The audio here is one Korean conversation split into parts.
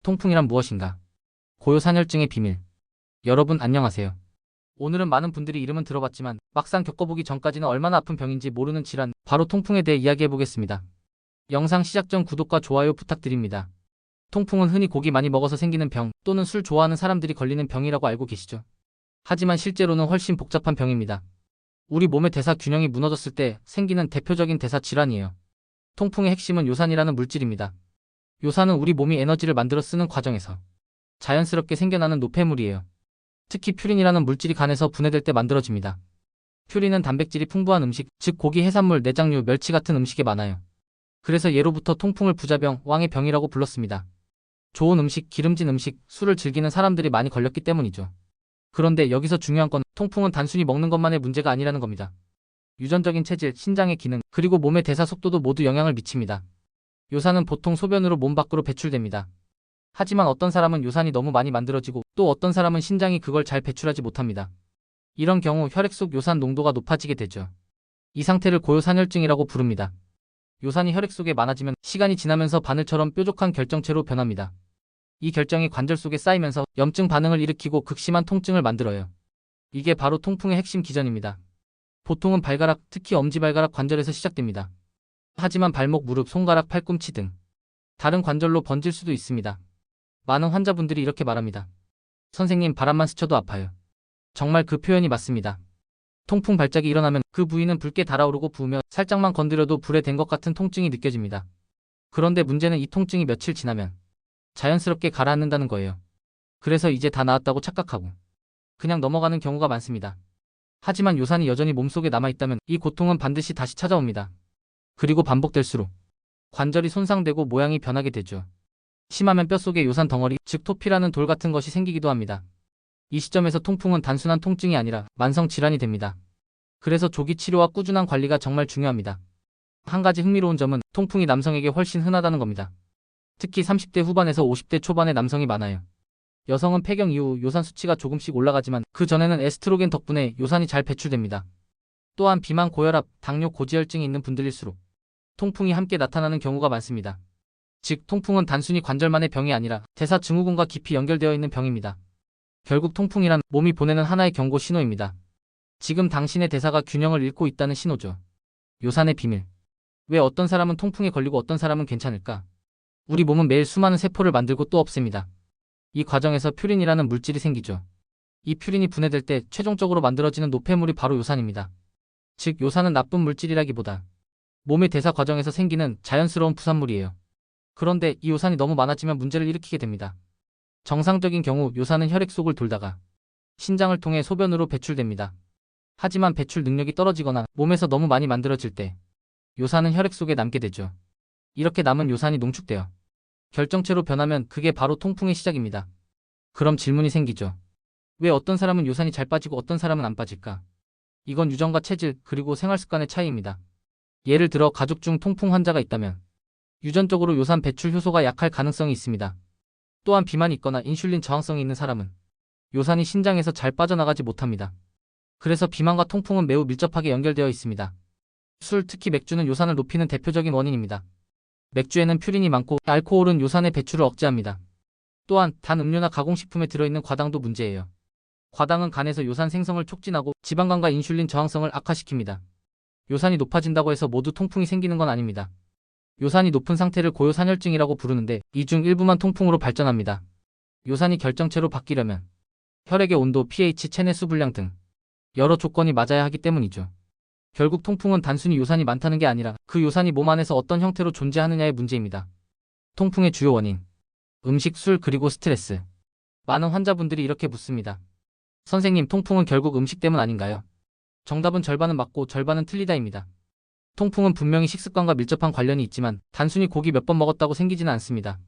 통풍이란 무엇인가? 고요산혈증의 비밀. 여러분 안녕하세요. 오늘은 많은 분들이 이름은 들어봤지만 막상 겪어보기 전까지는 얼마나 아픈 병인지 모르는 질환, 바로 통풍에 대해 이야기해보겠습니다. 영상 시작 전 구독과 좋아요 부탁드립니다. 통풍은 흔히 고기 많이 먹어서 생기는 병 또는 술 좋아하는 사람들이 걸리는 병이라고 알고 계시죠? 하지만 실제로는 훨씬 복잡한 병입니다. 우리 몸의 대사 균형이 무너졌을 때 생기는 대표적인 대사 질환이에요. 통풍의 핵심은 요산이라는 물질입니다. 요산은 우리 몸이 에너지를 만들어 쓰는 과정에서 자연스럽게 생겨나는 노폐물이에요. 특히 퓨린이라는 물질이 간에서 분해될 때 만들어집니다. 퓨린은 단백질이 풍부한 음식, 즉 고기, 해산물, 내장류, 멸치 같은 음식에 많아요. 그래서 예로부터 통풍을 부자병, 왕의 병이라고 불렀습니다. 좋은 음식, 기름진 음식, 술을 즐기는 사람들이 많이 걸렸기 때문이죠. 그런데 여기서 중요한 건 통풍은 단순히 먹는 것만의 문제가 아니라는 겁니다. 유전적인 체질, 신장의 기능, 그리고 몸의 대사 속도도 모두 영향을 미칩니다. 요산은 보통 소변으로 몸 밖으로 배출됩니다. 하지만 어떤 사람은 요산이 너무 많이 만들어지고 또 어떤 사람은 신장이 그걸 잘 배출하지 못합니다. 이런 경우 혈액 속 요산 농도가 높아지게 되죠. 이 상태를 고요산혈증이라고 부릅니다. 요산이 혈액 속에 많아지면 시간이 지나면서 바늘처럼 뾰족한 결정체로 변합니다. 이 결정이 관절 속에 쌓이면서 염증 반응을 일으키고 극심한 통증을 만들어요. 이게 바로 통풍의 핵심 기전입니다. 보통은 발가락, 특히 엄지발가락 관절에서 시작됩니다. 하지만 발목, 무릎, 손가락, 팔꿈치 등 다른 관절로 번질 수도 있습니다. 많은 환자분들이 이렇게 말합니다. 선생님, 바람만 스쳐도 아파요. 정말 그 표현이 맞습니다. 통풍 발작이 일어나면 그 부위는 붉게 달아오르고 부으며 살짝만 건드려도 불에 댄 것 같은 통증이 느껴집니다. 그런데 문제는 이 통증이 며칠 지나면 자연스럽게 가라앉는다는 거예요. 그래서 이제 다 나았다고 착각하고 그냥 넘어가는 경우가 많습니다. 하지만 요산이 여전히 몸속에 남아있다면 이 고통은 반드시 다시 찾아옵니다. 그리고 반복될수록 관절이 손상되고 모양이 변하게 되죠. 심하면 뼛속에 요산 덩어리, 즉 토피라는 돌 같은 것이 생기기도 합니다. 이 시점에서 통풍은 단순한 통증이 아니라 만성 질환이 됩니다. 그래서 조기 치료와 꾸준한 관리가 정말 중요합니다. 한 가지 흥미로운 점은 통풍이 남성에게 훨씬 흔하다는 겁니다. 특히 30대 후반에서 50대 초반의 남성이 많아요. 여성은 폐경 이후 요산 수치가 조금씩 올라가지만 그 전에는 에스트로겐 덕분에 요산이 잘 배출됩니다. 또한 비만, 고혈압, 당뇨, 고지혈증이 있는 분들일수록 통풍이 함께 나타나는 경우가 많습니다. 즉, 통풍은 단순히 관절만의 병이 아니라 대사 증후군과 깊이 연결되어 있는 병입니다. 결국 통풍이란 몸이 보내는 하나의 경고 신호입니다. 지금 당신의 대사가 균형을 잃고 있다는 신호죠. 요산의 비밀. 왜 어떤 사람은 통풍에 걸리고 어떤 사람은 괜찮을까? 우리 몸은 매일 수많은 세포를 만들고 또 없앱니다. 이 과정에서 퓨린이라는 물질이 생기죠. 이 퓨린이 분해될 때 최종적으로 만들어지는 노폐물이 바로 요산입니다. 즉, 요산은 나쁜 물질이라기보다 몸의 대사 과정에서 생기는 자연스러운 부산물이에요. 그런데 이 요산이 너무 많아지면 문제를 일으키게 됩니다. 정상적인 경우 요산은 혈액 속을 돌다가 신장을 통해 소변으로 배출됩니다. 하지만 배출 능력이 떨어지거나 몸에서 너무 많이 만들어질 때 요산은 혈액 속에 남게 되죠. 이렇게 남은 요산이 농축되어 결정체로 변하면 그게 바로 통풍의 시작입니다. 그럼 질문이 생기죠. 왜 어떤 사람은 요산이 잘 빠지고 어떤 사람은 안 빠질까? 이건 유전과 체질, 그리고 생활 습관의 차이입니다. 예를 들어 가족 중 통풍 환자가 있다면 유전적으로 요산 배출 효소가 약할 가능성이 있습니다. 또한 비만이 있거나 인슐린 저항성이 있는 사람은 요산이 신장에서 잘 빠져나가지 못합니다. 그래서 비만과 통풍은 매우 밀접하게 연결되어 있습니다. 술, 특히 맥주는 요산을 높이는 대표적인 원인입니다. 맥주에는 퓨린이 많고 알코올은 요산의 배출을 억제합니다. 또한 단 음료나 가공식품에 들어있는 과당도 문제예요. 과당은 간에서 요산 생성을 촉진하고 지방간과 인슐린 저항성을 악화시킵니다. 요산이 높아진다고 해서 모두 통풍이 생기는 건 아닙니다. 요산이 높은 상태를 고요산혈증이라고 부르는데 이 중 일부만 통풍으로 발전합니다. 요산이 결정체로 바뀌려면 혈액의 온도, pH, 체내수 분량 등 여러 조건이 맞아야 하기 때문이죠. 결국 통풍은 단순히 요산이 많다는 게 아니라 그 요산이 몸 안에서 어떤 형태로 존재하느냐의 문제입니다. 통풍의 주요 원인. 음식, 술, 그리고 스트레스. 많은 환자분들이 이렇게 묻습니다. 선생님, 통풍은 결국 음식 때문 아닌가요? 정답은 절반은 맞고 절반은 틀리다입니다. 통풍은 분명히 식습관과 밀접한 관련이 있지만 단순히 고기 몇 번 먹었다고 생기지는 않습니다.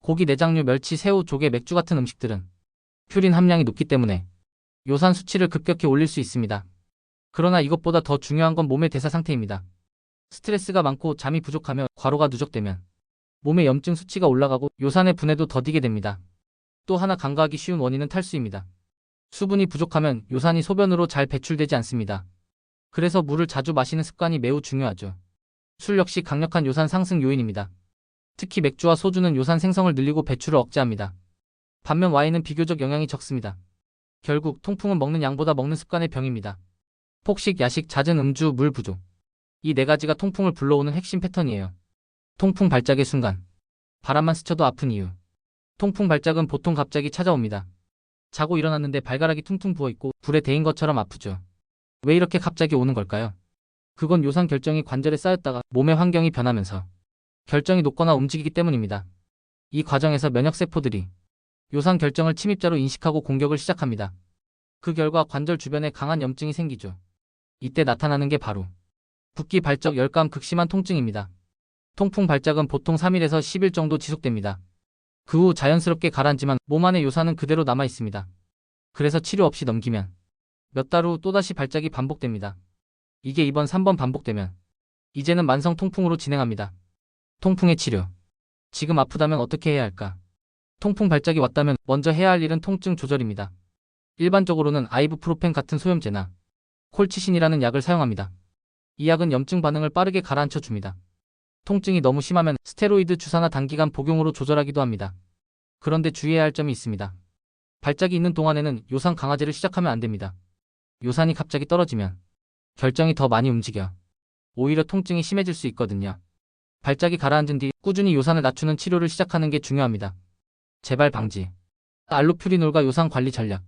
고기, 내장류, 멸치, 새우, 조개, 맥주 같은 음식들은 퓨린 함량이 높기 때문에 요산 수치를 급격히 올릴 수 있습니다. 그러나 이것보다 더 중요한 건 몸의 대사 상태입니다. 스트레스가 많고 잠이 부족하며 과로가 누적되면 몸의 염증 수치가 올라가고 요산의 분해도 더디게 됩니다. 또 하나 간과하기 쉬운 원인은 탈수입니다. 수분이 부족하면 요산이 소변으로 잘 배출되지 않습니다. 그래서 물을 자주 마시는 습관이 매우 중요하죠. 술 역시 강력한 요산 상승 요인입니다. 특히 맥주와 소주는 요산 생성을 늘리고 배출을 억제합니다. 반면 와인은 비교적 영향이 적습니다. 결국 통풍은 먹는 양보다 먹는 습관의 병입니다. 폭식, 야식, 잦은 음주, 물 부족. 이 네 가지가 통풍을 불러오는 핵심 패턴이에요. 통풍 발작의 순간. 바람만 스쳐도 아픈 이유. 통풍 발작은 보통 갑자기 찾아옵니다. 자고 일어났는데 발가락이 퉁퉁 부어있고 불에 데인 것처럼 아프죠. 왜 이렇게 갑자기 오는 걸까요? 그건 요산 결정이 관절에 쌓였다가 몸의 환경이 변하면서 결정이 녹거나 움직이기 때문입니다. 이 과정에서 면역세포들이 요산 결정을 침입자로 인식하고 공격을 시작합니다. 그 결과 관절 주변에 강한 염증이 생기죠. 이때 나타나는 게 바로 붓기, 발적, 열감, 극심한 통증입니다. 통풍 발작은 보통 3일에서 10일 정도 지속됩니다. 그 후 자연스럽게 가라앉지만 몸 안에 요산은 그대로 남아 있습니다. 그래서 치료 없이 넘기면 몇 달 후 또다시 발작이 반복됩니다. 이게 이번 3번 반복되면 이제는 만성 통풍으로 진행합니다. 통풍의 치료. 지금 아프다면 어떻게 해야 할까? 통풍 발작이 왔다면 먼저 해야 할 일은 통증 조절입니다. 일반적으로는 아이부프로펜 같은 소염제나 콜치신이라는 약을 사용합니다. 이 약은 염증 반응을 빠르게 가라앉혀 줍니다. 통증이 너무 심하면 스테로이드 주사나 단기간 복용으로 조절하기도 합니다. 그런데 주의해야 할 점이 있습니다. 발작이 있는 동안에는 요산 강화제를 시작하면 안 됩니다. 요산이 갑자기 떨어지면 결정이 더 많이 움직여 오히려 통증이 심해질 수 있거든요. 발작이 가라앉은 뒤 꾸준히 요산을 낮추는 치료를 시작하는 게 중요합니다. 재발 방지. 알로퓨리놀과 요산 관리 전략.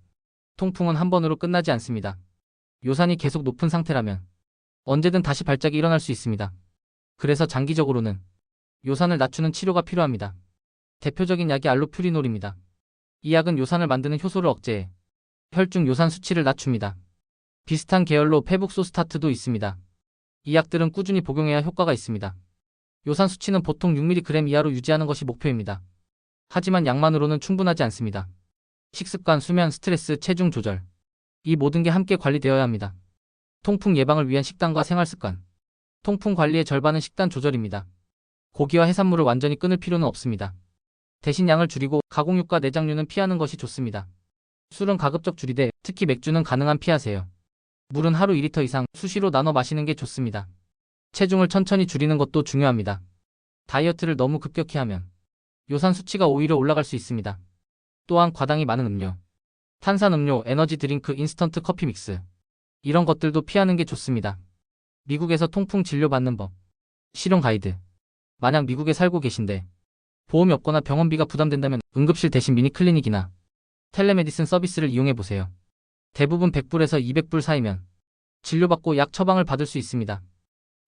통풍은 한 번으로 끝나지 않습니다. 요산이 계속 높은 상태라면 언제든 다시 발작이 일어날 수 있습니다. 그래서 장기적으로는 요산을 낮추는 치료가 필요합니다. 대표적인 약이 알로퓨리놀입니다. 이 약은 요산을 만드는 효소를 억제해 혈중 요산 수치를 낮춥니다. 비슷한 계열로 페북소스타트도 있습니다. 이 약들은 꾸준히 복용해야 효과가 있습니다. 요산 수치는 보통 6mg 이하로 유지하는 것이 목표입니다. 하지만 약만으로는 충분하지 않습니다. 식습관, 수면, 스트레스, 체중 조절. 이 모든 게 함께 관리되어야 합니다. 통풍 예방을 위한 식단과 생활습관. 통풍 관리의 절반은 식단 조절입니다. 고기와 해산물을 완전히 끊을 필요는 없습니다. 대신 양을 줄이고 가공육과 내장류는 피하는 것이 좋습니다. 술은 가급적 줄이되 특히 맥주는 가능한 피하세요. 물은 하루 2리터 이상 수시로 나눠 마시는 게 좋습니다. 체중을 천천히 줄이는 것도 중요합니다. 다이어트를 너무 급격히 하면 요산 수치가 오히려 올라갈 수 있습니다. 또한 과당이 많은 음료, 탄산음료, 에너지 드링크, 인스턴트 커피 믹스 이런 것들도 피하는 게 좋습니다. 미국에서 통풍 진료받는 법. 실용 가이드. 만약 미국에 살고 계신데 보험이 없거나 병원비가 부담된다면 응급실 대신 미니 클리닉이나 텔레메디슨 서비스를 이용해보세요. 대부분 100불에서 200불 사이면 진료받고 약 처방을 받을 수 있습니다.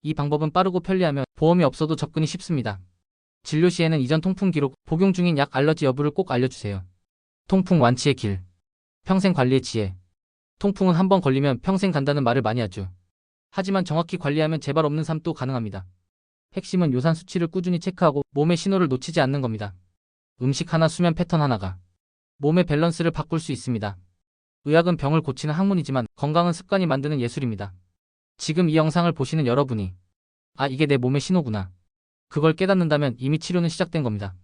이 방법은 빠르고 편리하며 보험이 없어도 접근이 쉽습니다. 진료 시에는 이전 통풍 기록, 복용 중인 약 알러지 여부를 꼭 알려주세요. 통풍 완치의 길. 평생 관리의 지혜. 통풍은 한 번 걸리면 평생 간다는 말을 많이 하죠. 하지만 정확히 관리하면 재발 없는 삶도 가능합니다. 핵심은 요산 수치를 꾸준히 체크하고 몸의 신호를 놓치지 않는 겁니다. 음식 하나, 수면 패턴 하나가 몸의 밸런스를 바꿀 수 있습니다. 의학은 병을 고치는 학문이지만 건강은 습관이 만드는 예술입니다. 지금 이 영상을 보시는 여러분이 이게 내 몸의 신호구나. 그걸 깨닫는다면 이미 치료는 시작된 겁니다.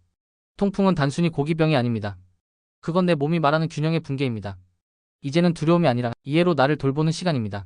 통풍은 단순히 고기병이 아닙니다. 그건 내 몸이 말하는 균형의 붕괴입니다. 이제는 두려움이 아니라 이해로 나를 돌보는 시간입니다.